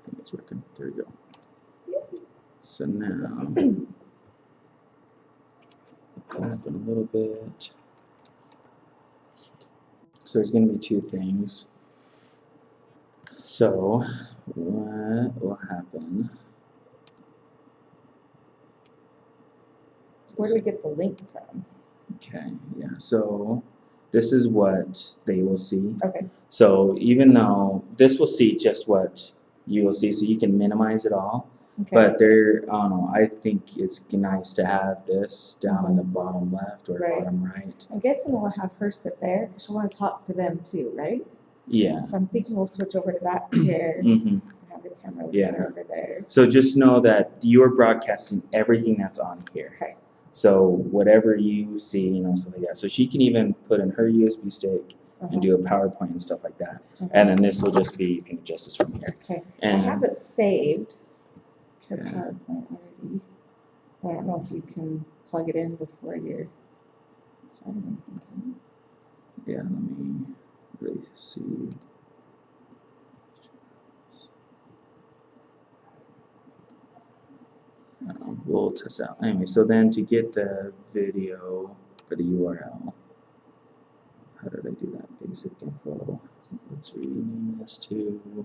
think it's working. There we go. So now, go up in a little bit. So there's going to be two things. So what will happen? Where do we get the link from? Okay, yeah. So this is what they will see. Okay. So even though this will see just what you will see, so you can minimize it all. Okay. But there, I don't know. I think it's nice to have this down in the bottom left or Right. bottom right. I'm guessing we'll have her sit there because she'll want to talk to them too, right? Yeah. So I'm thinking we'll switch over to that chair Mm-hmm. and have the camera over there. So just know that you're broadcasting everything that's on here. Okay. So whatever you see, you know, stuff like that. So she can even put in her USB stick and do a PowerPoint and stuff like that. And then this will just be, you can adjust this from here. Okay. And I have it saved to Okay. PowerPoint already. I don't know if you can plug it in before you're starting anything. Yeah, let me really see. We'll test out. Anyway, so then to get the video for the URL, how did I do that? Basic info. Let's rename this to.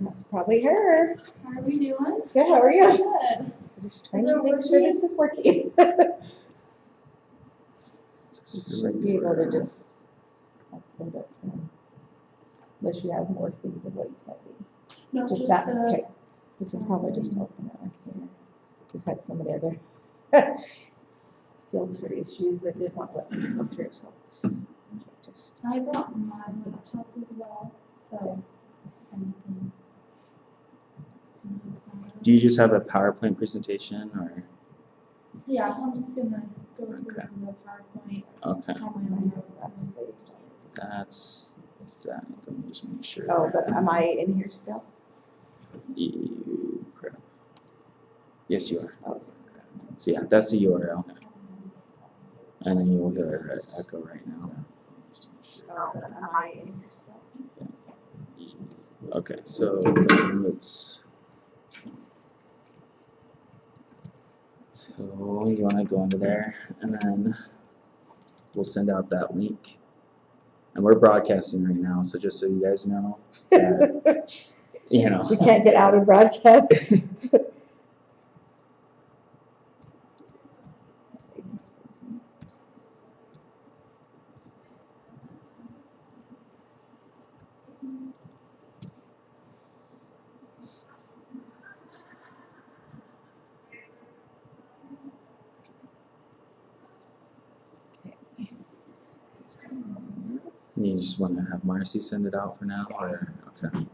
That's probably her. How are we doing? Good, how are you? Good. I'm just trying to make sure this is working. You should be able to just upload it from, unless you have more things of what you sent me. No, Just that, okay. We can probably just open it on here. We've had so many other filter issues that didn't want to let things go through, so. Just, I brought my laptop as well, so. Do you just have a PowerPoint presentation or? Yeah, so I'm just gonna go through Okay. the PowerPoint. Okay. On my own notes. That's that. Let me just make sure. oh, but am I in here still? You crap. Yes, you are. Okay. So yeah, that's the URL. And then you'll hear it echo right now. Oh, but am I in here still? Okay, so let's. So you want to go into there, and then we'll send out that link. And we're broadcasting right now, so just so you guys know that, you know. We can't get out of broadcast. You just want to have Marcy send it out for now, or okay.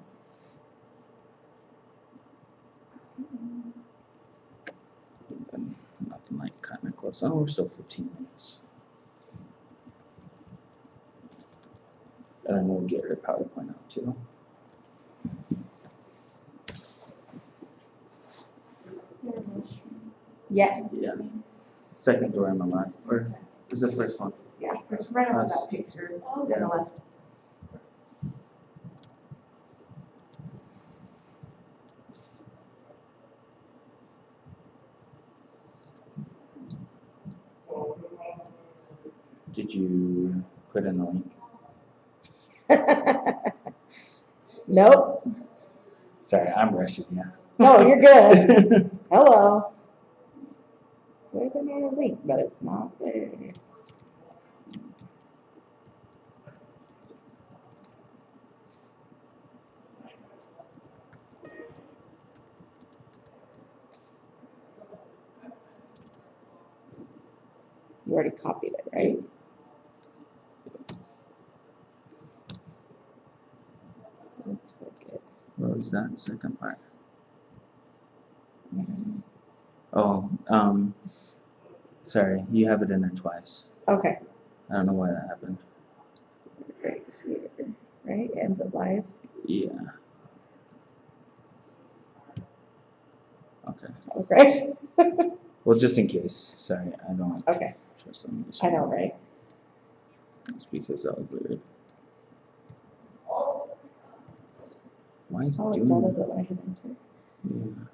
Nothing like cutting it close. Oh, we're still 15 minutes. And then we'll get her PowerPoint out too. Yes. Yeah. Second door on the left, or is the first one? Yeah, first, right over that picture on the left. Did you put in the link? Nope. Sorry, I'm rushing you. No, you're good. Hello. Webinar link, but it's not there. You already copied it, right? Looks like it. What was that second part? Mhm. Oh, sorry, you have it in there twice. Okay. I don't know why that happened. Right here, right? Ends it live. Yeah. Okay. Okay. Well, just in case. Sorry, I don't Okay, trust them. I know, right? It's because that was weird. Why is it Oh, it doing doubled that? it when I hit enter. Yeah.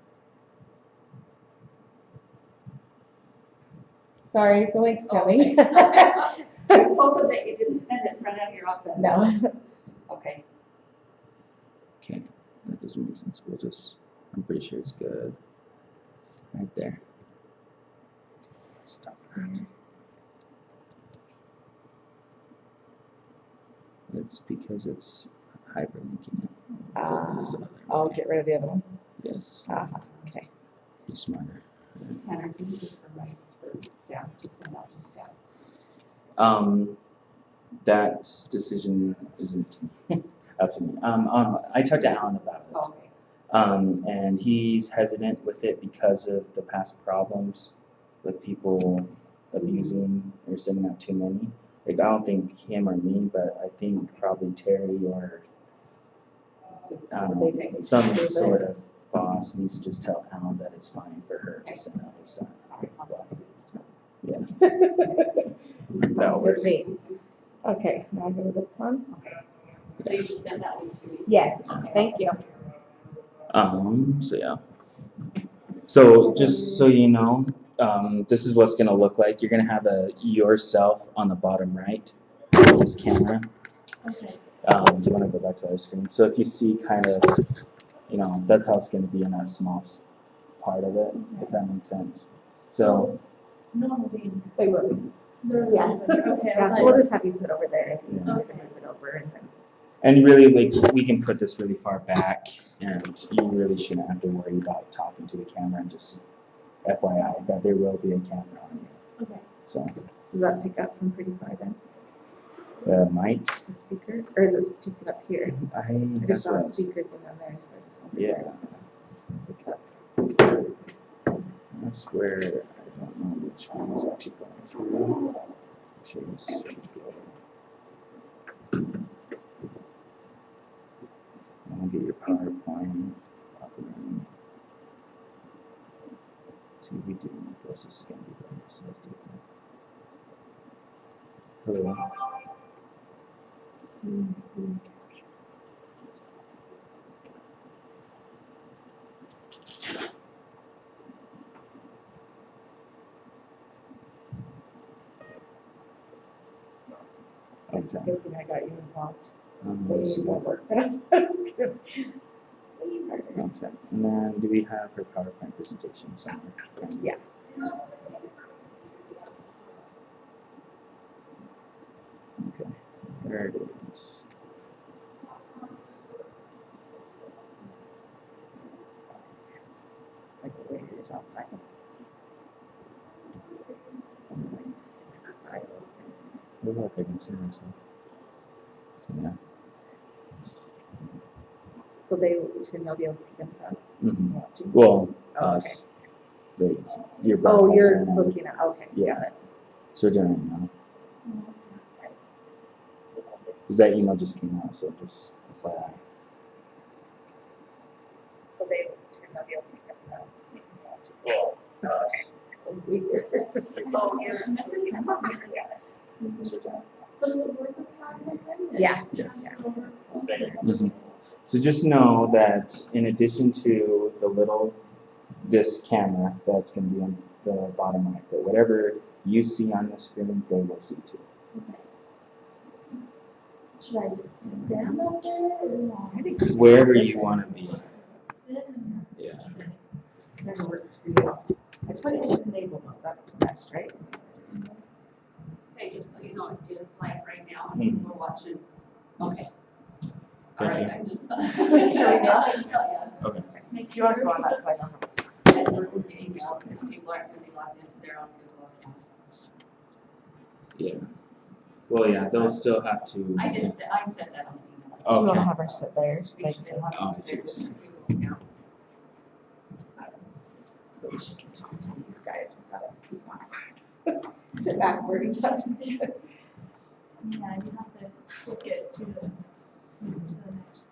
Sorry, the link's coming. I was hoping that you didn't send it right out of your office. No. Okay. Okay, that doesn't make sense. We'll just, I'm pretty sure it's good. Right there. Stop that. It's because it's hyperlinking it. This other I'll way. get rid of the other one. Yes, Okay. be smarter. Tanner, can you just provide for staff to send out to staff? That decision isn't up to me. I talked to Alan about it. Okay. And he's hesitant with it because of the past problems with people abusing or sending out too many. Like, I don't think him or me, but I think probably Terry or they just need to some approve it. sort of boss needs to just tell Alan that it's fine for her to send out the stuff. Sorry, I'll just- Yeah, Sounds that good to works. me. Okay, so now I go to this one. Okay. So you just sent that one to me? Yes, thank you. So yeah. So just so you know, this is what's gonna look like. You're gonna have a yourself on the bottom right of this camera. Okay. Do you wanna go back to our screen? So if you see kind of, you know, that's how it's gonna be in that small part of it, if that makes sense. So, No one will be. They will. They're Yeah. okay. I Yeah, was so we'll like, just have you sit over there and Yeah. you can move it over and then. and really, like, we can put this really far back, and you really shouldn't have to worry about talking to the camera. And just FYI that there will be a camera on you. okay. So Does that pick up from pretty far then, the mic, the speaker? Or is it picking up here? I I just that's saw a what I was- speaker thing on there, so I just wondered Yeah. where it's gonna pick up. That's where I don't know which one is actually going through. Actually, this should go. I'll get your PowerPoint up and running. See if we do this is gonna be better. So let's do that. Hello. It's a Okay. good thing I got you involved. Um, Way so- more work than I was gonna. Way harder. Okay. And then do we have her PowerPoint presentation somewhere? Yeah. Okay. There it is. It's like a waiter's out fast. It's only like 65 this time. Oh, look, I can see myself. So yeah. So you said they'll be able to see themselves? Mm-hmm. Watching? Well, Oh, okay. us. They, you're Oh, you're broadcasting now. looking at, okay, Yeah. got it. So we're doing it now. Because that email just came out, so just FYI. So you said they'll be able to see themselves? Oh, okay. So weird. Oh, So does it work this time then? Yeah. Yes. Yeah. Mhm. So just know that in addition to this camera that's going to be on the bottom right there, whatever you see on the screen, they will see too. Okay. Should I stand up there or I think Wherever you want to be. just sit and? Yeah. Whatever works for you. I put it in enable mode, that's the best, right? Okay, just so you know, it is live right now, Mhm. we're watching. Okay. All Thank right, you. I'm just. Make sure we know. I tell you. Okay. Do you want to go on that side? I don't know. And we're looking at emails because people aren't going to be logged into their own Google accounts. Yeah. Well, yeah, they'll still have to. I said that on the email. Do you want Okay. to have her sit there? Make sure they log Oh, I into see their what you're saying. Google account. So we should get talk to these guys without sit back where each other. Yeah, you have to click it to the next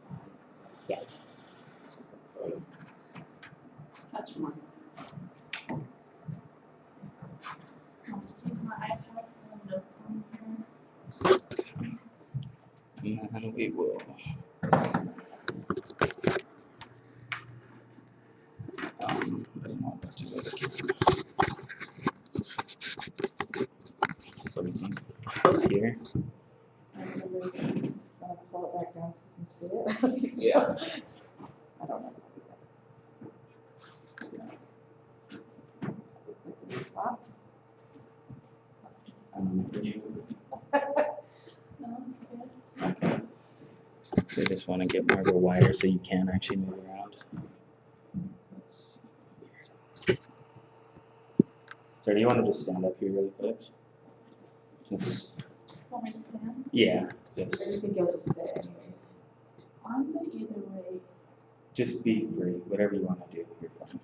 slide. Touch one. we will. I didn't want that to go so we can close here. I remember pull it back down so you can see it. Yeah. I don't know. New spot. You, No, it's good. okay. They just want to get more of a wider so you can actually move around. That's weird. So do you want to just stand up here really quick? Just, Want me to stand? yeah, I just think you'll just sit anyways. I'm good either way. just be free. Whatever you want to do, you're fine.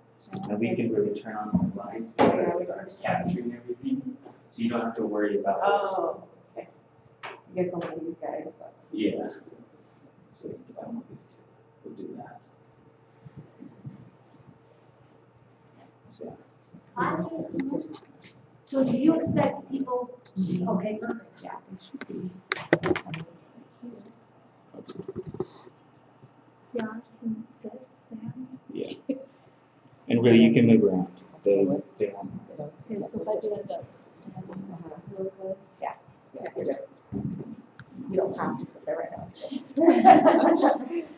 Stand. And we can really turn on the lights because it's capturing everything, so you don't have to worry about. Oh, okay. I guess some of these guys, but. Yeah. So we'll do that. So. So do you expect people, okay, perfect. Yeah, they should be. Yeah, I can sit, stand. Yeah. And really, you can move around. They Okay, so if I do end up standing, that's real good. Yeah, you're good. You don't have to sit there right now.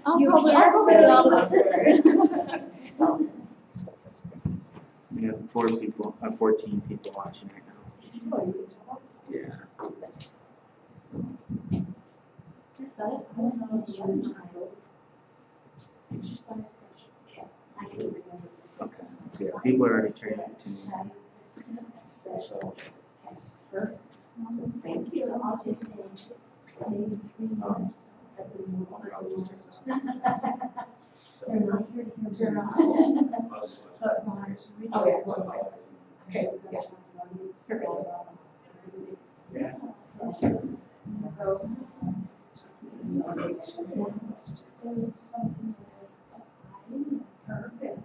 I'll You probably can't get really. out of there. we have 14 people watching right now. Oh, you can tell us. Yeah. Yes, I don't know, it's a young child. Exercise session. I can remember. Okay. So yeah, people are already turning it to me. Special. Perfect. Thank you. I'll just take maybe 3 minutes. That was more. They're not here to hear. Turn on. Oh, yeah, that's nice. Okay, yeah. There's something perfect.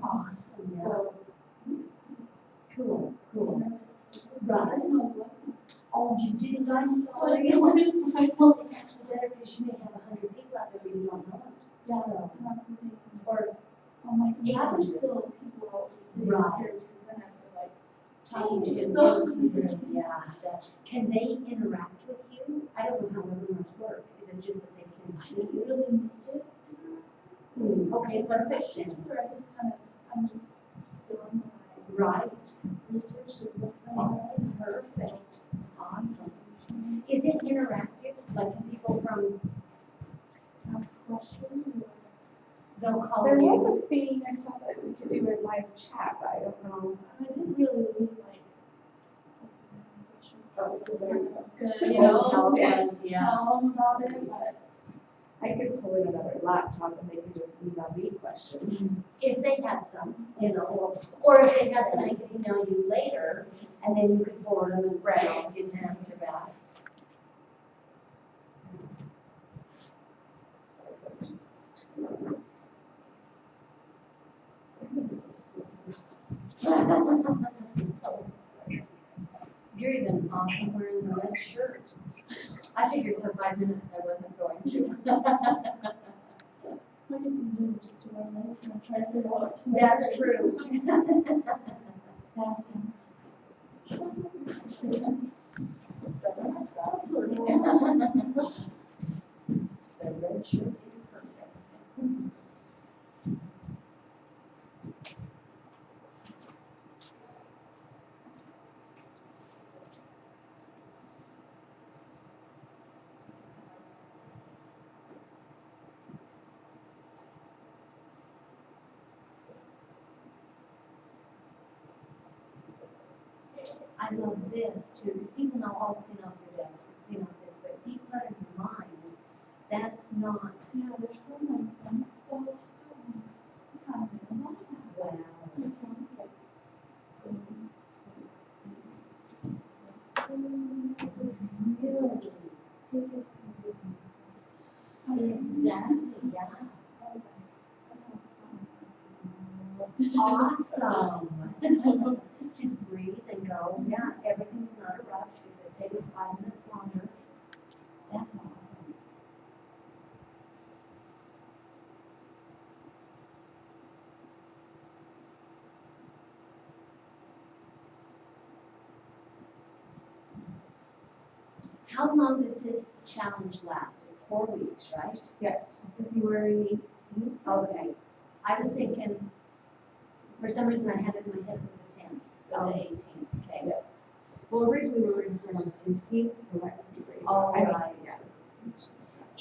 Awesome. So, Cool, cool. I didn't know as well. Oh, you didn't, I'm So sorry. it's fine. Well, it's actually better because you may have 100 people out there, but you don't know it. Yeah, So, and that's the thing. or, I'm like, yeah, there's still people sitting Right. here because then I feel like change talking. is, So, yeah, can they interact with you? I don't know how webinars work. Is it just that they can I see didn't you? really make it. Okay, perfect. Questions where I just I'm just spilling my Right, research that looks like perfect, awesome. Is it interactive, like can people from, ask questions. they'll call There you? was a thing I saw that we could do a live chat, but I don't know. I didn't really leave like. Oh, just like, Good, Oh, you know, yeah. tell them about it, but. I could pull in another laptop and they could just email me questions. If they had some, you know, or if they had some, they could email you later, and then you could forward them and Brett will give an answer back. You're even awesome wearing the red shirt. I figured for 5 minutes I wasn't going to. Like it's easier just to wear this and try to figure out what to wear. That's true. Ask him. The red shirt is perfect. I love this too, because people know, oh, clean off your desk, clean off this, but declutter your mind, that's not, Yeah, there's some like fun stuff. Kind of know that. well, Like one's like. you just, exactly, yeah. Awesome. Just breathe and go, yeah, everything's not a rush, if it take us 5 minutes longer. That's awesome. How long does this challenge last? It's 4 weeks, right? Yeah, so February 18th. Okay. I was thinking, for some reason I had it in my head it was the 10th, or the 18th. Okay. Yeah. Well, originally we were going to start on the 15th, so that could be great. All I mean, right. yeah, the 16th.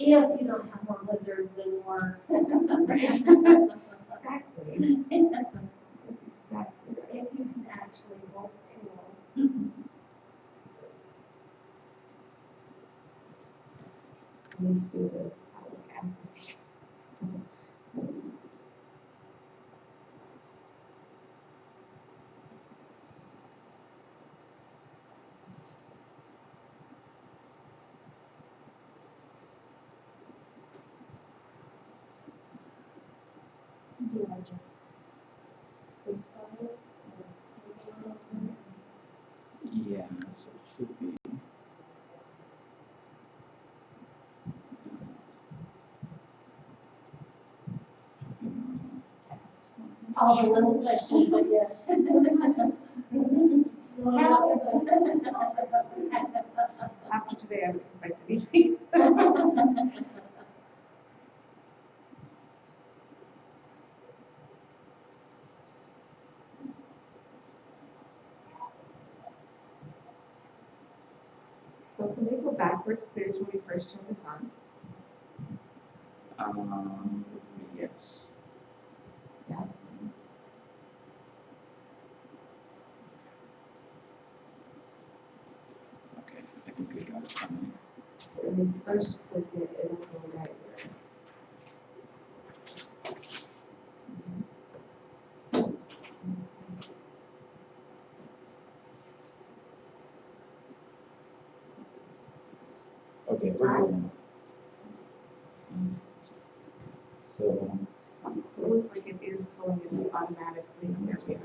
If you don't have more blizzards and more. Exactly. Exactly right. If you can actually hold school. I need to do the outlook advocacy. Do I just space bar it or hover it over? Yeah, that's what it should be. Something. All the little questions that you. Sometimes. After today, I would expect anything. So can we go backwards, clear to when we first turn this on? Yes. Yeah. Okay, I think we got it coming. So when we first click it, it'll go right there. Okay, we're good now. So, So it looks like it is pulling it up automatically. There we are.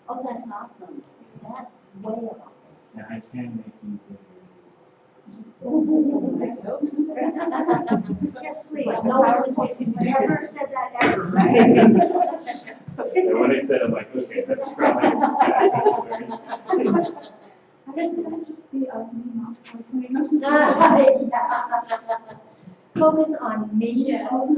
Oh, that's awesome. That's way awesome. and I can make you Yes, please. Like No the one's never said that ever. And when I said, I'm like, okay, that's probably that's Could that just be of me not pointing up Focus on me. Yes. only.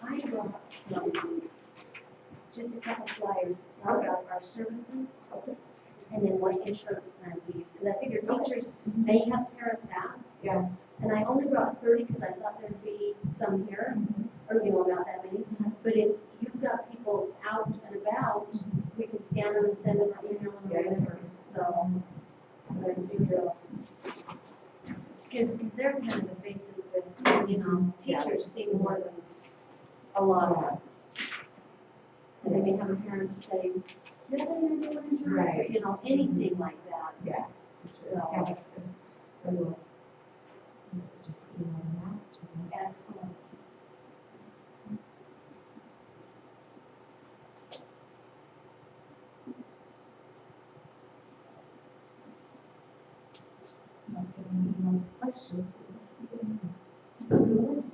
I brought just a couple flyers to tell about our services and then what insurance plans we use. Because I figure teachers may have parents ask. Yeah. And I only brought 30 because I thought there'd be some here, or about that many. But if you've got people out and about, we could scan them and send them or email them or whatever. So, but I figure, because they're kind of the faces with, teachers see more than a lot of us. And they may have a parent say, yeah, they're doing insurance, or, Right. Anything like that. Yeah. So, Yeah, that's good. Very well. Just email them out to them. excellent. Not getting emails with questions, so let's begin.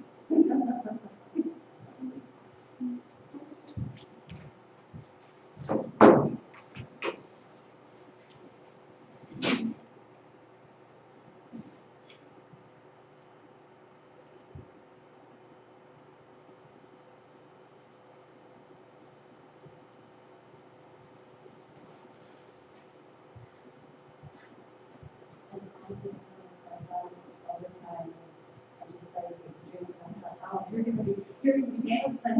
As I do this, my followers all the time. I just say to drink, I'm like, oh, you're gonna be dancing.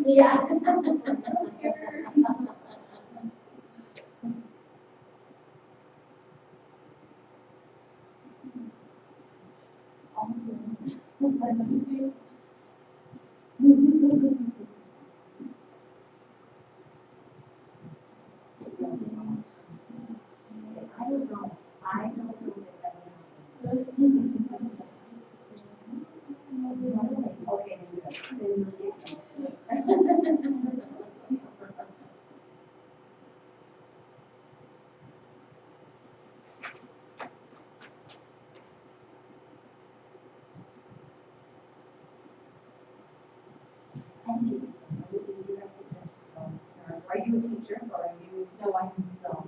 Yeah. I don't know. Okay, then I think it's a little easier, I think that's, are you a teacher or are you? No, I think so.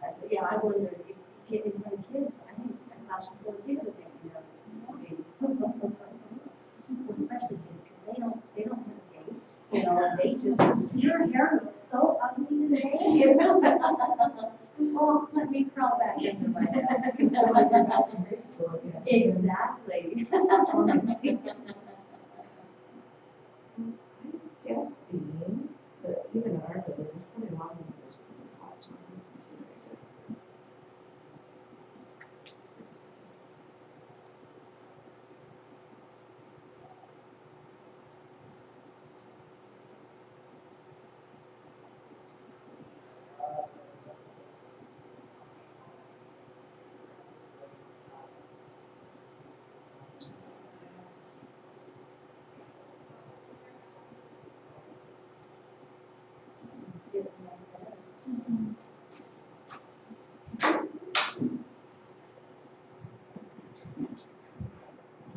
I said, yeah, I wonder if you get in front of kids, I think a class full of kids would make me nervous as well. Well, especially kids, because they don't have a gait, you know, they just, your hair looks so ugly today. Oh, let me crawl back into my desk. Exactly. Yeah, I've seen, but even in our building, there's probably a lot of members that watch on the computer, I guess.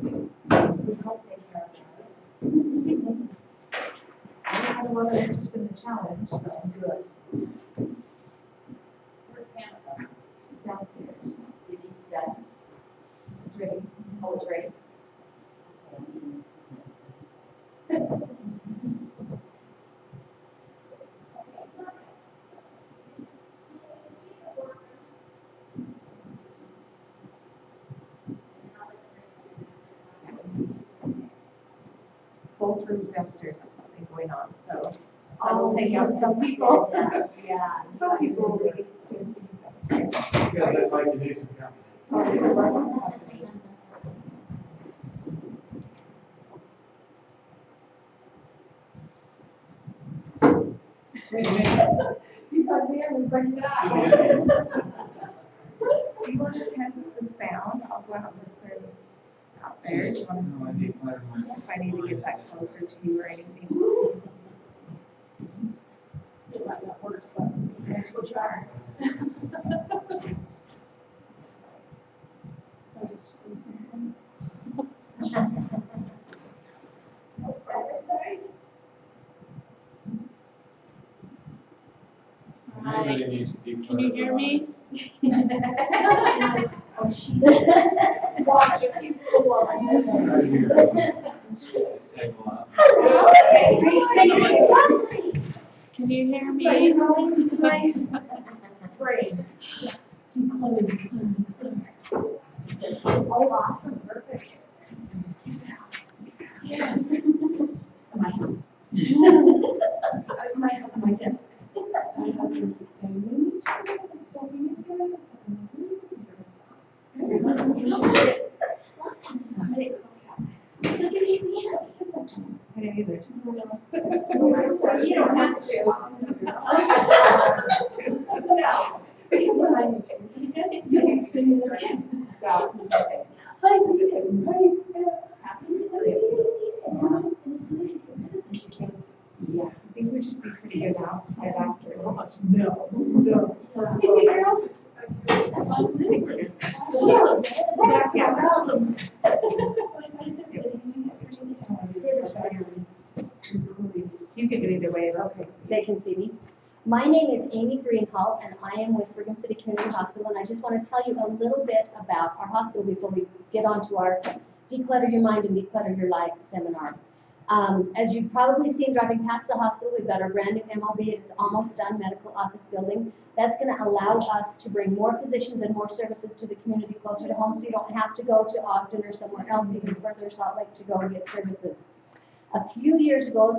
We hope they care about it. I have a lot of interest in the challenge, so Good. Where's Hannah? downstairs. Is he done? It's ready. Oh, it's ready? Both rooms downstairs have something going on, so I will take out some people. Yeah. some people will be doing things downstairs. Because I'd like to do some company. Some people love some company. Wait a minute. You bug me, I'm gonna bug you out. Do you want to test the sound? I'll go out and listen out there. Do you want to see if I need to get that closer to you or anything? It might not work, but we'll try. I'll just say something. Anybody needs to do. Can you hear me? Oh, she's. Watch if you still want. Right here. Just take a lot. Can you hear So you're me? going to my brain. Yes. Oh, awesome, perfect. Yes. My house. My house, my desk. My husband keeps saying, we need to go to this stuff, we need to go to this stuff. I didn't either. Well, you don't have to. No, because when I need to. It's these things are stop. I need it right now. Yeah, I think we should be pretty good now, right after lunch. No. No. Is he Carol? Sit or stand? You can do either way, those Okay, things. they can see me. My name is Amy Greenhalgh, and I am with Brigham City Community Hospital, and I just want to tell you a little bit about our hospital before we get on to our Declutter Your Mind and Declutter Your Life seminar. As you've probably seen driving past the hospital, we've got our brand new MLB. It is almost done, medical office building. That's going to allow us to bring more physicians and more services to the community closer to home, so you don't have to go to Ogden or somewhere else, even further, Salt Lake, to go and get services. A few years ago,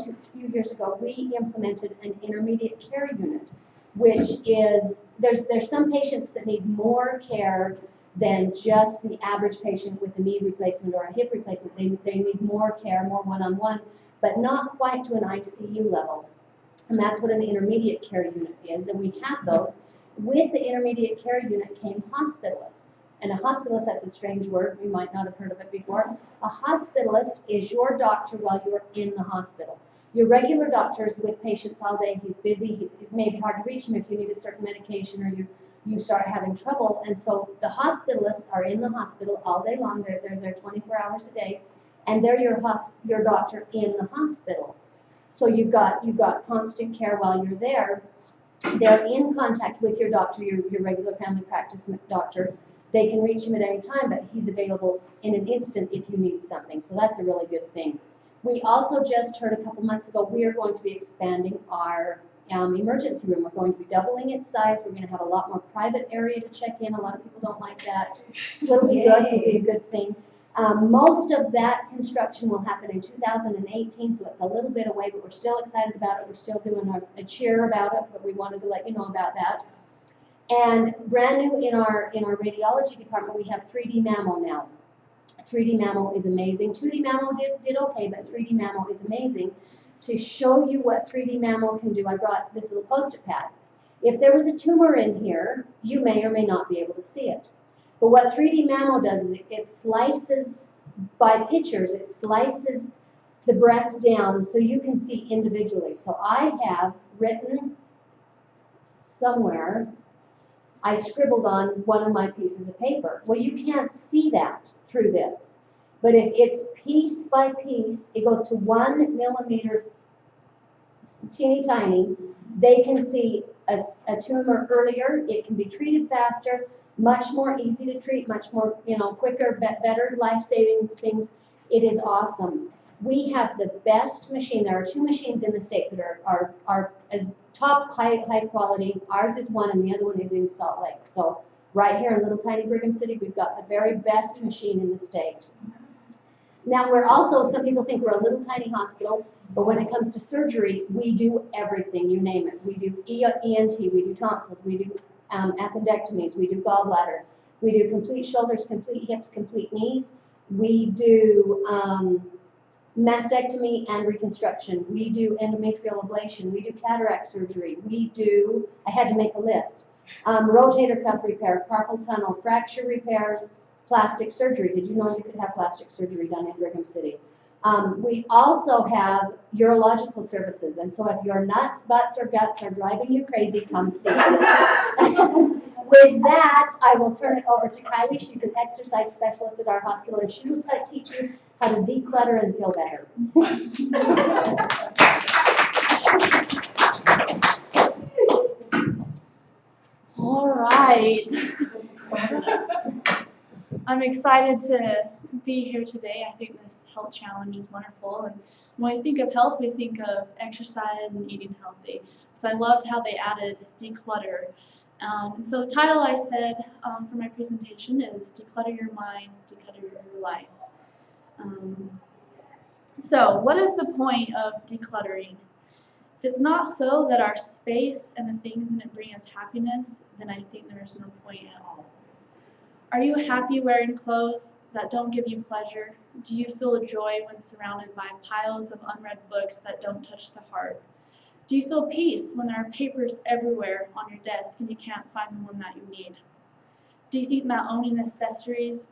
we implemented an intermediate care unit, which is, there's some patients that need more care than just the average patient with a knee replacement or a hip replacement. They need more care, more one-on-one, but not quite to an ICU level. And that's what an intermediate care unit is, and we have those. With the intermediate care unit came hospitalists. And a hospitalist, that's a strange word, you might not have heard of it before. A hospitalist is your doctor while you're in the hospital. Your regular doctor is with patients all day, he's busy, it's maybe hard to reach him if you need a certain medication or you start having trouble. And so the hospitalists are in the hospital all day long, they're there 24 hours a day, and they're your doctor in the hospital. So you've got constant care while you're there. They're in contact with your doctor, your regular family practice doctor. They can reach him at any time, but he's available in an instant if you need something. So that's a really good thing. We also just heard a couple months ago, we are going to be expanding our emergency room. We're going to be doubling its size. We're going to have a lot more private area to check in. A lot of people don't like that. So it'll be good. It'll be a good thing. Most of that construction will happen in 2018, so it's a little bit away, but we're still excited about it. We're still doing a cheer about it, but we wanted to let you know about that. And brand new in our radiology department, we have 3D mammo now. 3D mammo is amazing. 2D mammo did okay, but 3D mammo is amazing. To show you what 3D mammo can do, I brought this little Post-it pad. If there was a tumor in here, you may or may not be able to see it. But what 3D mammo does is it slices, by pictures, it slices the breast down so you can see individually. So I have written somewhere, I scribbled on one of my pieces of paper. Well, you can't see that through this. But if it's piece by piece, it goes to 1 millimeter, teeny tiny, they can see a tumor earlier, it can be treated faster, much more easy to treat, much more, quicker, better life-saving things. It is awesome. We have the best machine. There are 2 machines in the state that are as top high quality. Ours is one and the other one is in Salt Lake. So right here in little tiny Brigham City, we've got the very best machine in the state. Now we're also, some people think we're a little tiny hospital, but when it comes to surgery, we do everything, you name it. We do ENT, we do tonsils, we do appendectomies, we do gallbladder, we do complete shoulders, complete hips, complete knees, we do mastectomy and reconstruction, we do endometrial ablation, we do cataract surgery, we do, I had to make a list, rotator cuff repair, carpal tunnel, fracture repairs, plastic surgery. Did you know you could have plastic surgery done in Brigham City? We also have urological services, and so if your nuts, butts, or guts are driving you crazy, come see us. With that, I will turn it over to Kylie. She's an exercise specialist at our hospital, and she will teach you how to declutter and feel better. All right. I'm excited to be here today. I think this health challenge is wonderful. And when we think of health, we think of exercise and eating healthy. So I loved how they added declutter. And so the title I said for my presentation is Declutter Your Mind, Declutter Your Life. So what is the point of decluttering? If it's not so that our space and the things in it bring us happiness, then I think there's no point at all. Are you happy wearing clothes that don't give you pleasure? Do you feel joy when surrounded by piles of unread books that don't touch the heart? Do you feel peace when there are papers everywhere on your desk and you can't find the one that you need? Do you think that owning accessories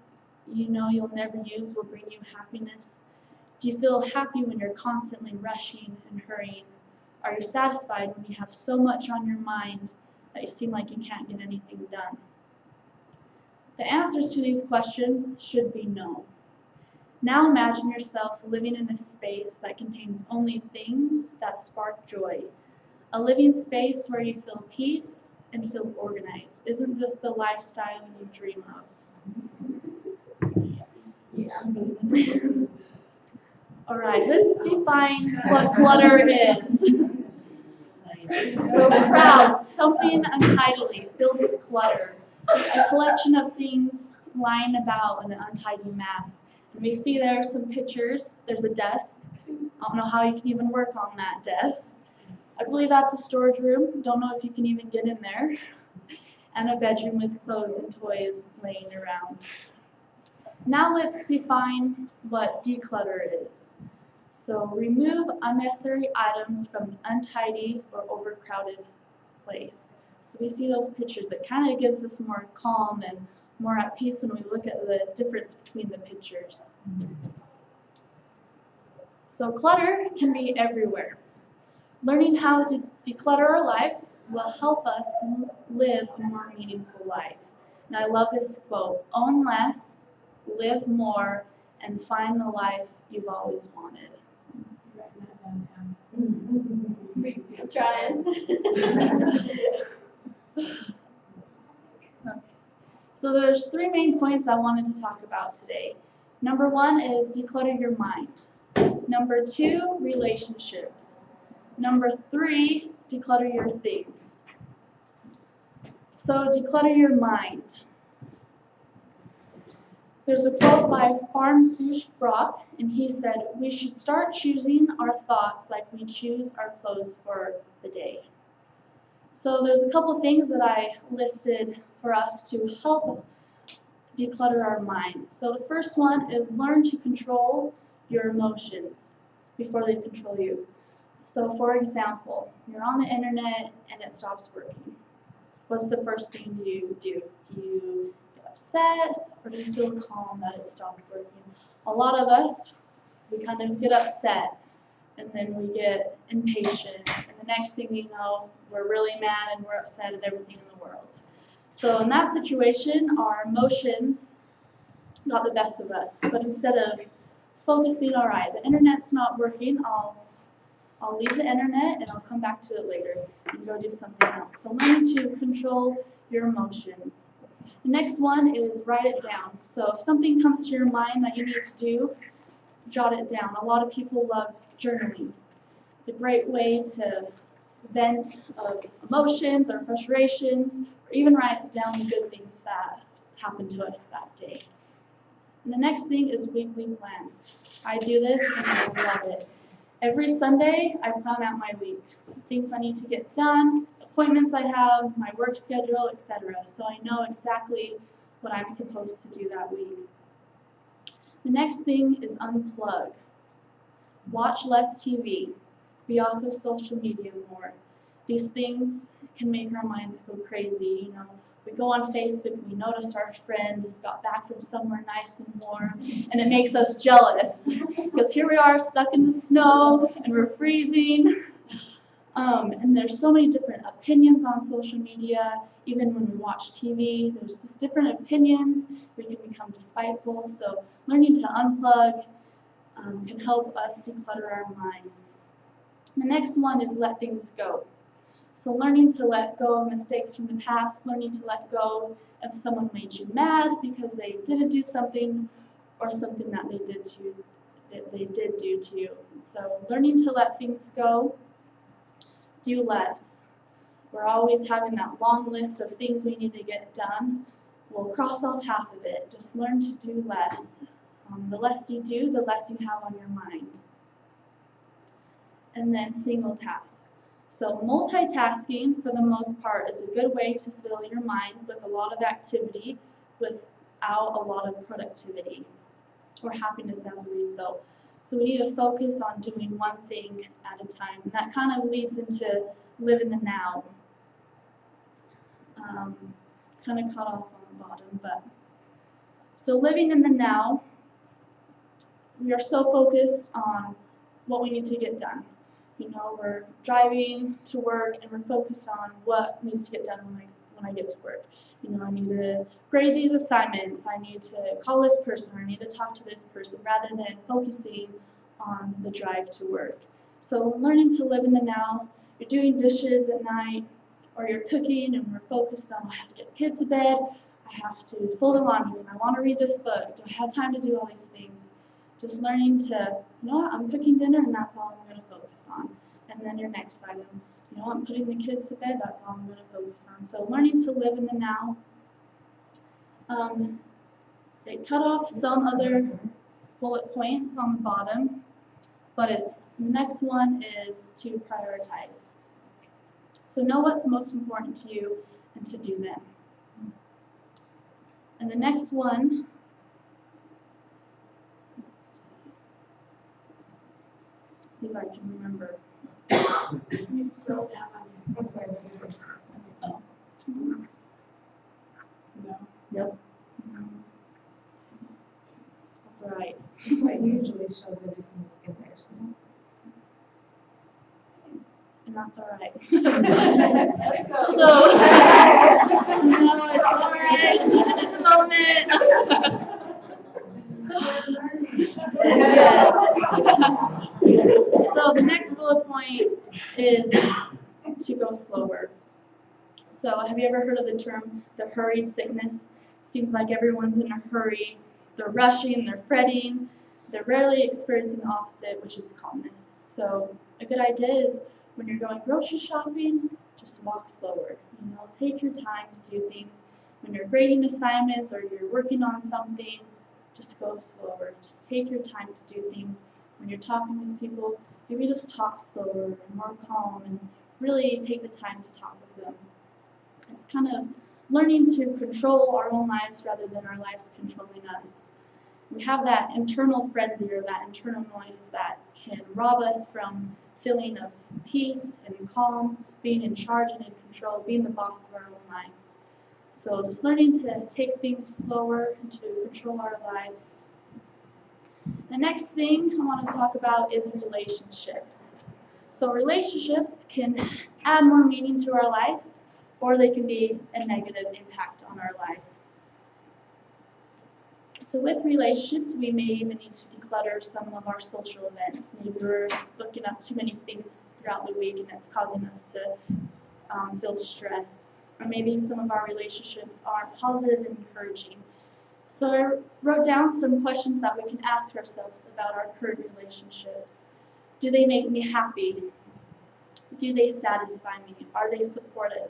you know you'll never use will bring you happiness? Do you feel happy when you're constantly rushing and hurrying? Are you satisfied when you have so much on your mind that you seem like you can't get anything done? The answers to these questions should be no. Now imagine yourself living in a space that contains only things that spark joy. A living space where you feel peace and feel organized. Isn't this the lifestyle you dream of? Yeah. All right, let's define what clutter is. So crowd, something untidily, filled with clutter. A collection of things lying about in an untidy mass. And we see there are some pictures. There's a desk. I don't know how you can even work on that desk. I believe that's a storage room. Don't know if you can even get in there. And a bedroom with clothes and toys laying around. Now let's define what declutter is. So remove unnecessary items from an untidy or overcrowded place. So we see those pictures. It kind of gives us more calm and more at peace when we look at the difference between the pictures. So clutter can be everywhere. Learning how to declutter our lives will help us live a more meaningful life. And I love this quote: own less, live more, and find the life you've always wanted. Writing that down. I'm trying. Okay. So there's 3 main points I wanted to talk about today. Number 1 is declutter your mind. Number 2, relationships. Number 3, declutter your things. So declutter your mind. There's a quote by Farnsworth Brock, and he said, "We should start choosing our thoughts like we choose our clothes for the day." So there's a couple things that I listed for us to help declutter our minds. So the first one is learn to control your emotions before they control you. So for example, you're on the internet and it stops working. What's the first thing you do? Do you get upset or do you feel calm that it stopped working? A lot of us, we kind of get upset and then we get impatient, and the next thing you know, we're really mad and we're upset at everything in the world. So in that situation, our emotions got the best of us. But instead of focusing, all right, the internet's not working, I'll leave the internet and I'll come back to it later and go do something else. So learn to control your emotions. The next one is write it down. So if something comes to your mind that you need to do, jot it down. A lot of people love journaling. It's a great way to vent of emotions or frustrations, or even write down the good things that happened to us that day. And the next thing is weekly plan. I do this and I love it. Every Sunday, I plan out my week, things I need to get done, appointments I have, my work schedule, etc. So I know exactly what I'm supposed to do that week. The next thing is unplug. Watch less TV. Be off of social media more. These things can make our minds go crazy. You know, we go on Facebook and we notice our friend just got back from somewhere nice and warm, and it makes us jealous because here we are stuck in the snow and we're freezing. And there's so many different opinions on social media. Even when we watch TV, there's just different opinions. We can become despiteful. So learning to unplug can help us declutter our minds. The next one is let things go. So learning to let go of mistakes from the past, learning to let go if someone made you mad because they didn't do something or something that they did do to you. So learning to let things go, do less. We're always having that long list of things we need to get done. We'll cross off half of it. Just learn to do less. The less you do, the less you have on your mind. And then single task. So multitasking, for the most part, is a good way to fill your mind with a lot of activity without a lot of productivity or happiness as a result. So we need to focus on doing one thing at a time. And that kind of leads into live in the now. It's kind of cut off on the bottom, but so living in the now, we are so focused on what we need to get done. You know, we're driving to work and we're focused on what needs to get done when I get to work. You know, I need to grade these assignments, I need to call this person, or I need to talk to this person, rather than focusing on the drive to work. So learning to live in the now, you're doing dishes at night, or you're cooking and we're focused on, I have to get the kids to bed, I have to fold the laundry, and I want to read this book, do I have time to do all these things? Just learning to, you know what, I'm cooking dinner and that's all I'm going to focus on. And then your next item, you know, I'm putting the kids to bed, that's all I'm going to focus on. So learning to live in the now. They cut off some other bullet points on the bottom, but the next one is to prioritize. So know what's most important to you and to do them. And the next one, see if I can remember. You scroll down on your, I'm sorry, No. Yep. That's all right. It usually shows everything that's in there, so. And that's all right. Let it go. So, no, it's all right. Leave it in the moment. Yes. So the next bullet point is to go slower. So have you ever heard of the term the hurried sickness? Seems like everyone's in a hurry. They're rushing, they're fretting. They're rarely experiencing the opposite, which is calmness. So a good idea is when you're going grocery shopping, just walk slower. You know, take your time to do things. When you're grading assignments or you're working on something, just go slower. Just take your time to do things. When you're talking with people, maybe just talk slower and more calm and really take the time to talk with them. It's kind of learning to control our own lives rather than our lives controlling us. We have that internal frenzy or that internal noise that can rob us from feeling of peace and calm, being in charge and in control, being the boss of our own lives. So just learning to take things slower and to control our lives. The next thing I want to talk about is relationships. So relationships can add more meaning to our lives, or they can be a negative impact on our lives. So with relationships, we may even need to declutter some of our social events. Maybe we're looking up too many things throughout the week and it's causing us to feel stressed. Or maybe some of our relationships aren't positive and encouraging. So I wrote down some questions that we can ask ourselves about our current relationships. Do they make me happy? Do they satisfy me? Are they supportive?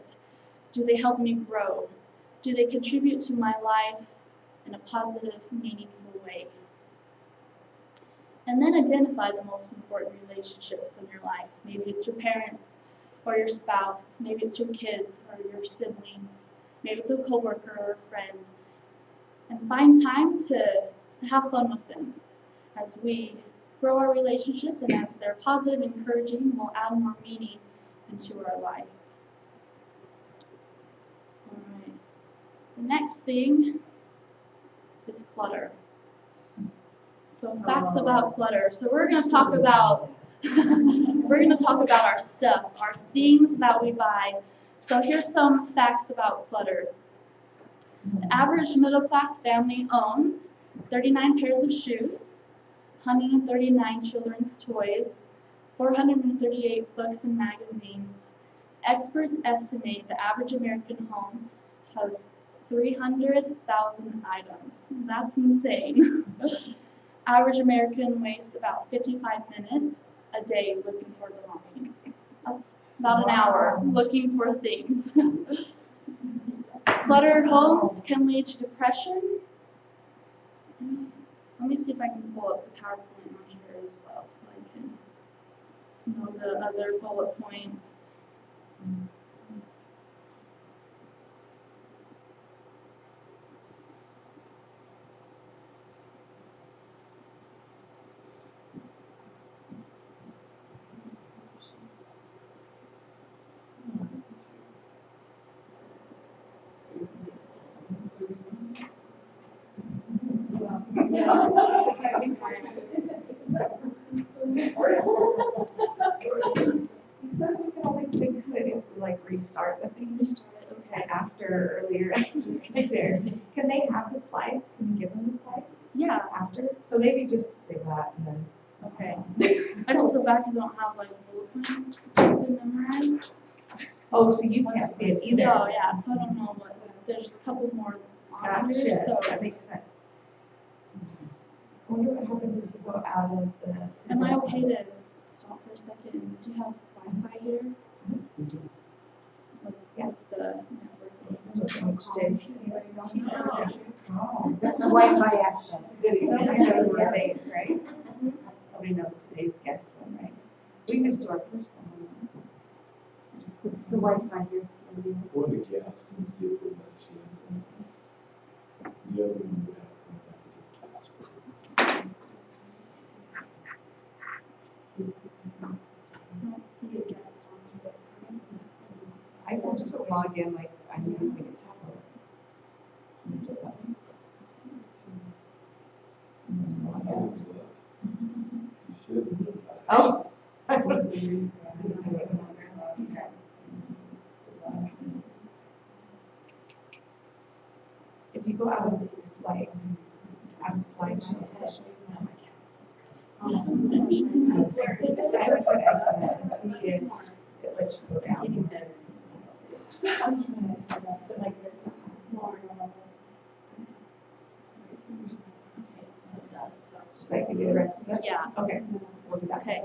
Do they help me grow? Do they contribute to my life in a positive, meaningful way? And then identify the most important relationships in your life. Maybe it's your parents or your spouse. Maybe it's your kids or your siblings. Maybe it's a coworker or a friend. And find time to have fun with them. As we grow our relationship and as they're positive and encouraging, we'll add more meaning into our life. All right. The next thing is clutter. So facts about clutter. So we're going to talk about our stuff, our things that we buy. So here's some facts about clutter. The average middle-class family owns 39 pairs of shoes, 139 children's toys, 438 books and magazines. Experts estimate the average American home has 300,000 items. That's insane. Average American wastes about 55 minutes a day looking for belongings. That's about an hour looking for things. Cluttered homes can lead to depression. Let me see if I can pull up the PowerPoint on here as well so I can know the other bullet points. He says we can only fix it if we like restart the thing. Okay, after earlier. Okay, there. Can they have the slides? Can you give them the slides Yeah. after? So maybe just say that and then. Okay. I just feel bad because I don't have like bullet points exactly memorized. Oh, so you can't see it either. No, yeah, so I don't know what, there's a couple more on here, Gotcha. so. That makes sense. I wonder what happens if you go out of the. Am I okay to stop for a second? Do you have Wi-Fi here? That's the network. It's just an exchange. Oh, That's the Wi-Fi access. Good, nobody knows today's, right? Nobody knows today's guest one, right? We can just do our personal one. It's the Wi-Fi here. For the guest and see if we might see anything. The other one would have to come back and get Casper. I don't see a guest on this. I will just log in like I I'm using a tablet. Can you do it that way? I would look. You should. Oh. If you go out of slideshow, I would put exit and see if it lets you go down. So I can do the rest of it? Yeah. Okay. We'll do that. Okay.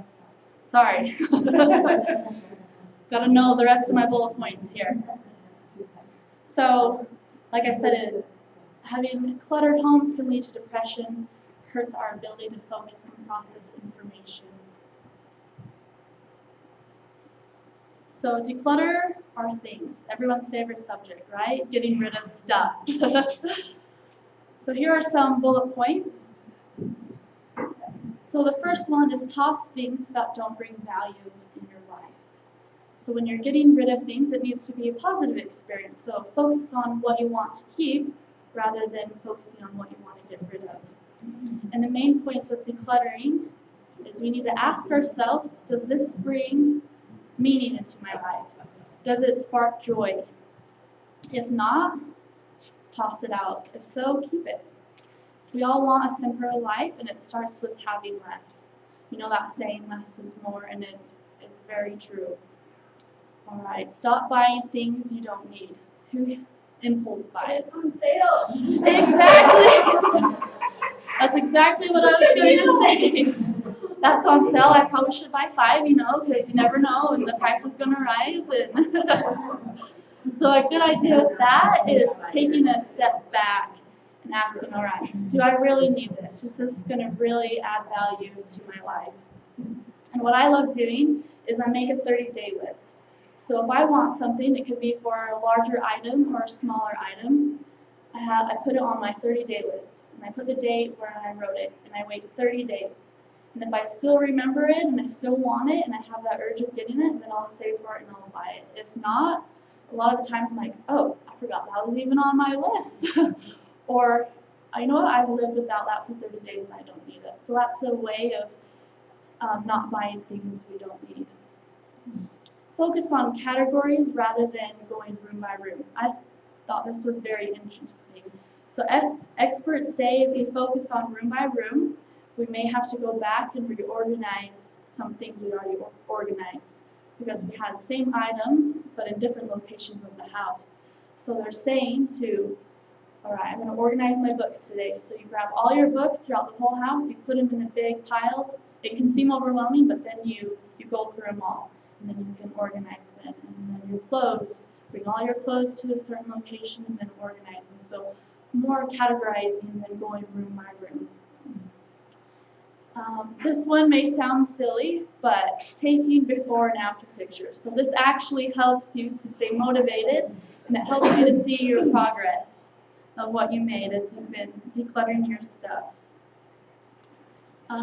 Sorry. Gotta know the rest of my bullet points here. So, like I said, having cluttered homes can lead to depression, hurts our ability to focus and process information. So declutter our things, everyone's favorite subject, right? Getting rid of stuff. So here are some bullet points. So the first one is toss things that don't bring value in your life. So when you're getting rid of things, it needs to be a positive experience. So focus on what you want to keep rather than focusing on what you want to get rid of. And the main points with decluttering is we need to ask ourselves, does this bring meaning into my life? Does it spark joy? If not, toss it out. If so, keep it. We all want a simpler life, and it starts with having less. You know that saying, less is more, and it's very true. All right, stop buying things you don't need. Who impulse buys? On sale. Exactly. That's exactly what I was going to say. That's on sale. I probably should buy 5, because you never know, and the price is going to rise. And so a good idea with that is taking a step back and asking, all right, do I really need this? Is this going to really add value to my life? And what I love doing is I make a 30-day list. So if I want something, it could be for a larger item or a smaller item, I put it on my 30-day list. And I put the date where I wrote it, and I wait 30 days. And if I still remember it and I still want it and I have that urge of getting it, then I'll save for it and I'll buy it. If not, a lot of the times I'm like, oh, I forgot that was even on my list. Or, you know what, I've lived without that for 30 days, I don't need it. So that's a way of not buying things we don't need. Focus on categories rather than going room by room. I thought this was very interesting. So experts say if we focus on room by room, we may have to go back and reorganize some things we already organized because we had same items but in different locations of the house. So they're saying to, all right, I'm going to organize my books today. So you grab all your books throughout the whole house, you put them in a big pile. It can seem overwhelming, but then you go through them all, and then you can organize them. And then your clothes, bring all your clothes to a certain location and then organize them. So more categorizing than going room by room. This one may sound silly, but taking before and after pictures. So this actually helps you to stay motivated, and it helps you to see your progress of what you made as you've been decluttering your stuff.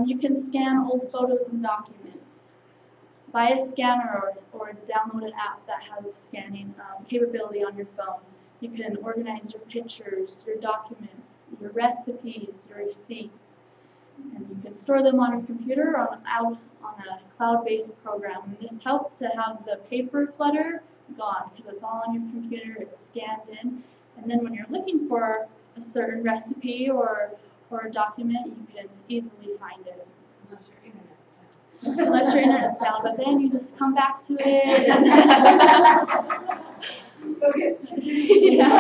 You can scan old photos and documents. Buy a scanner or download an app that has a scanning capability on your phone. You can organize your pictures, your documents, your recipes, your receipts. And you can store them on your computer or on a cloud-based program. And this helps to have the paper clutter gone because it's all on your computer, it's scanned in. And then when you're looking for a certain recipe or a document, you can easily find it. Unless your internet's down, but then you just come back to it. And yeah.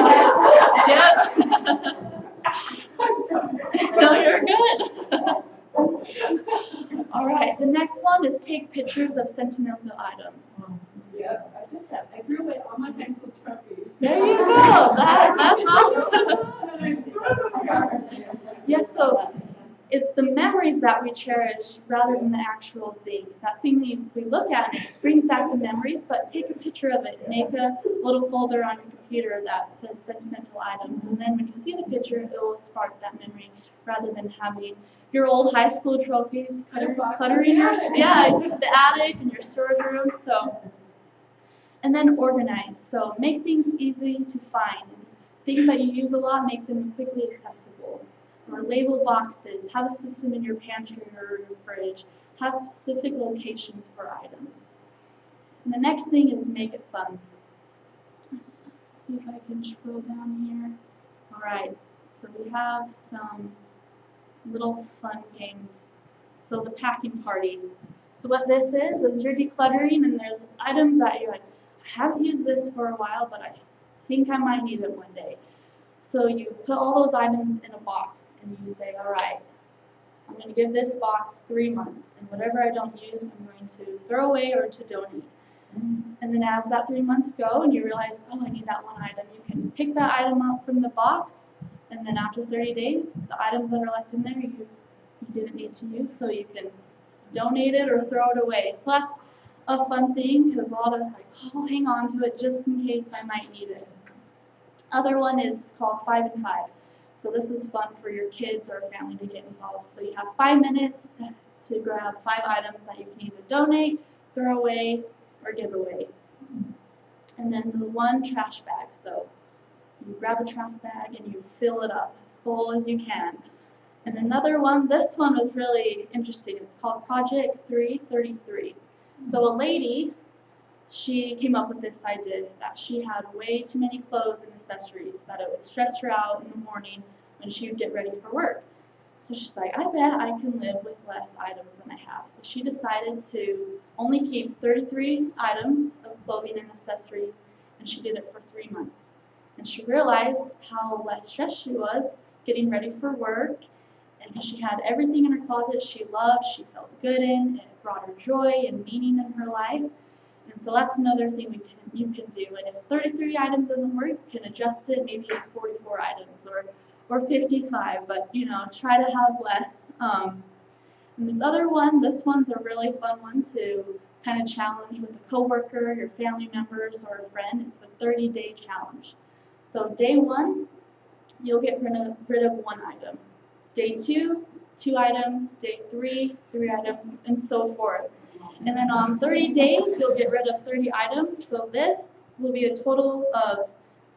No, you're good. All right, the next one is take pictures of sentimental items. Yeah, I did that. I threw away all my high school trophies. There you go. That's awesome. Yeah, so it's the memories that we cherish rather than the actual thing. That thing we look at brings back the memories, but take a picture of it. Make a little folder on your computer that says sentimental items, and then when you see the picture, it will spark that memory rather than having your old high school trophies cluttering your the attic and your storage room. So And then organize. So make things easy to find. Things that you use a lot, make them quickly accessible. Or label boxes. Have a system in your pantry or your fridge. Have specific locations for items. And the next thing is make it fun. Let's see if I can scroll down here. All right, so we have some little fun games. So the packing party. So what this is you're decluttering and there's items that you're like, I haven't used this for a while, but I think I might need it one day. So you put all those items in a box and you say, all right, I'm going to give this box 3 months, and whatever I don't use, I'm going to throw away or to donate. And then as that 3 months go and you realize, oh, I need that one item, you can pick that item up from the box, and then after 30 days, the items that are left in there you didn't need to use, so you can donate it or throw it away. So that's a fun thing because a lot of us are like, oh, I'll hang on to it just in case I might need it. Other one is called 5 and 5. So this is fun for your kids or family to get involved. So you have 5 minutes to grab 5 items that you can either donate, throw away, or give away. And then the 1 trash bag. So you grab a trash bag and you fill it up as full as you can. And another one, this one was really interesting. It's called Project 333. So a lady, she came up with this idea that she had way too many clothes and accessories, that it would stress her out in the morning when she would get ready for work. So she's like, I bet I can live with less items than I have. So she decided to only keep 33 items of clothing and accessories, and she did it for 3 months. And she realized how less stressed she was getting ready for work, and because she had everything in her closet she loved, she felt good in, it brought her joy and meaning in her life. And so that's another thing you can do. And if 33 items doesn't work, you can adjust it. Maybe it's 44 items or 55, but try to have less. And this other one, this one's a really fun one to kind of challenge with a coworker, your family members, or a friend. It's a 30-day challenge. So day 1, you'll get rid of 1 item. Day 2, 2 items. Day 3, 3 items, and so forth. And then on 30 days, you'll get rid of 30 items. So this will be a total of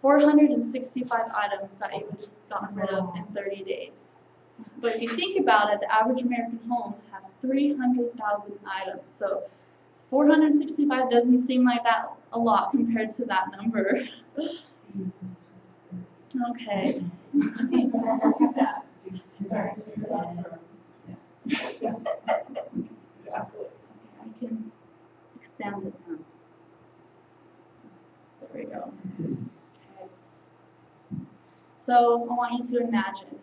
465 items that you would have gotten rid of in 30 days. But if you think about it, the average American home has 300,000 items. So 465 doesn't seem like that a lot compared to that number. Okay. I can expand it now. There we go. Okay. So I want you to imagine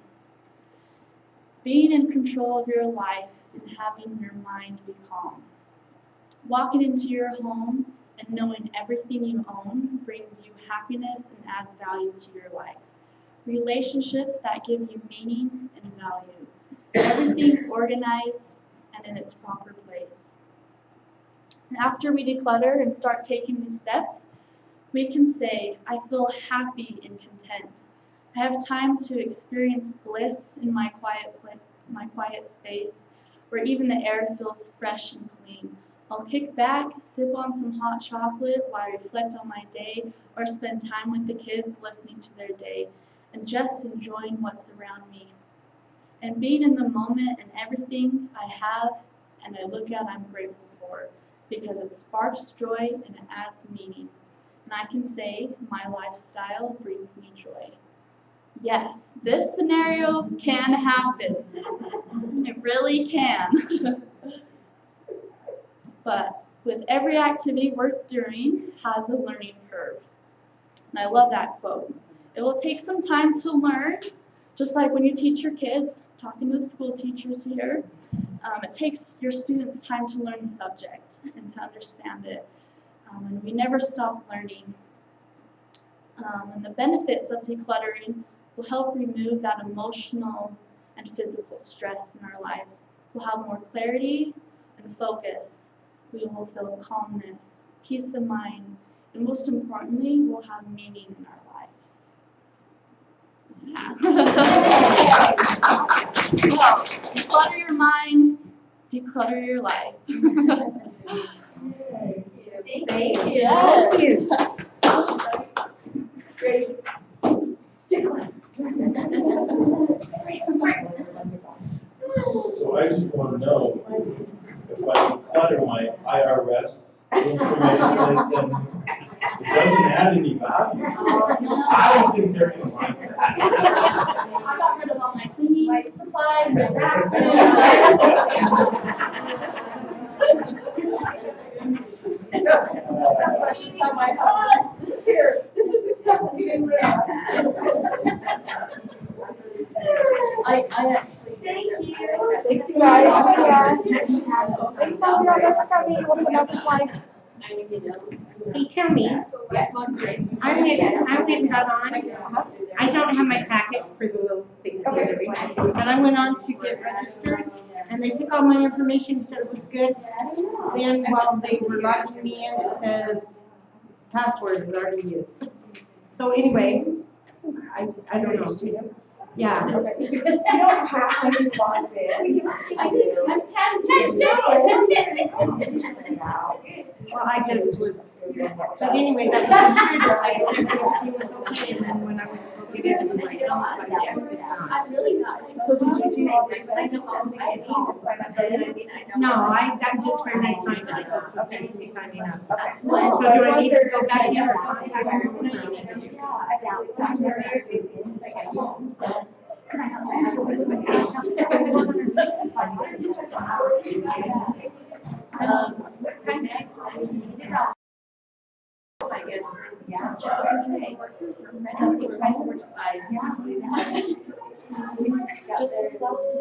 being in control of your life and having your mind be calm. Walking into your home and knowing everything you own brings you happiness and adds value to your life. Relationships that give you meaning and value. Everything organized and in its proper place. And after we declutter and start taking these steps, we can say, I feel happy and content. I have time to experience bliss in my quiet space, where even the air feels fresh and clean. I'll kick back, sip on some hot chocolate while I reflect on my day, or spend time with the kids listening to their day, and just enjoying what's around me. And being in the moment and everything I have and I look at, I'm grateful for, because it sparks joy and it adds meaning. And I can say my lifestyle brings me joy. Yes, this scenario can happen. It really can. But with every activity worth doing has a learning curve. And I love that quote. It will take some time to learn, just like when you teach your kids, talking to the school teachers here. It takes your students time to learn the subject and to understand it. And we never stop learning. And the benefits of decluttering will help remove that emotional and physical stress in our lives. We'll have more clarity and focus. We will feel calmness, peace of mind, and most importantly, we'll have meaning in our lives. Yeah. So, declutter your mind, declutter your life. Thank you. Yes. So I just want to know if I declutter my IRS information and it doesn't add any value. I don't think they're going to like that. I got rid of all my cleaning supplies, my That's why she tell my husband, here, this is the stuff that you didn't read. I actually. Thank you. Thank you guys. Thanks, Sophia, for coming. We'll send out the slides. Hey, tell me, I went and got on, I don't have my packet for the little thing, but I went on to get registered, and they took all my information, said it was good. Then while they were logging me in, it says password is already used. So anyway, I don't know. Yeah. You don't have to be logged in. I'm 10. Well, I just was, but anyway, that was true, I said everything was okay, and then when I went to go get it, it was like, oh, yes, it's not. I'm really not. So did you do all this sign up on the and sign up then? No, I'm just for me signing up, that's the same me signing up. Okay. So do I need to go back in or not? I guess. Yeah. Just this last week.